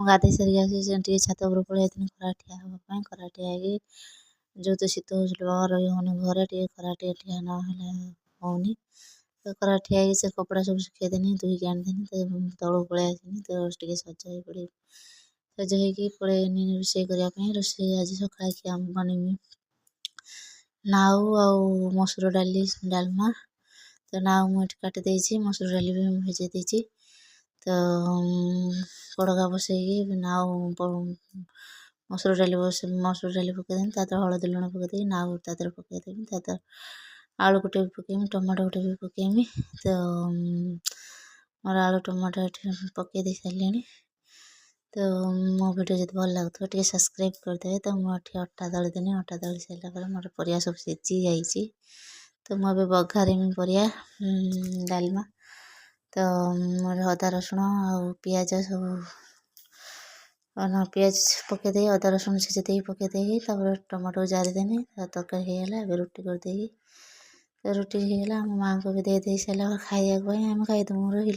गाधे सारिक आसी छात उपर पलि खरा ठिया हाँवा खरा ठिया है जो तो शीत हो बाहर रही होनी घरे टे खरा टे ठिया ना होनी तो खरा ठिया से कपड़ा सब सुखे देनी धोईकी आनीदेनी तलू पलि आसनी तो टे सजा पड़े सजा हो पलैनी रोषे करने रोषे आज सका खिया बनमी नाऊ आ मसूर डाली डालमा तो नाऊ मुझे काटी मसूर डाली भी भेजे देती तो कड़का बसैकी नाऊ मसूर डाली पकईदेमी तार हलदी लुण पकईदेवी नाऊ तार पकईदेवी तार आलू गोटे भी पकईमी टमाटो गोटे भी पकईमी तो मोर आलू टमाटो पकई दे सारे तो मो वीडियो जो भल लगुव टे सब्सक्राइब करदे तो मुझे अटा दली देनी अटा दली सारा मोर परिया सब सीझी जाइए तो मुझे बघारेमी परिया डालमा तो मोर अदा रसुण आ पियाज सब पियाज पकईदे अदा रसुण छेची पकईदे टमाटो जारीदेनी तरकारी होगा रुटी करदे रुटी होगा आम माँ को भी दे सारा खाइबा आम खाईदे रही।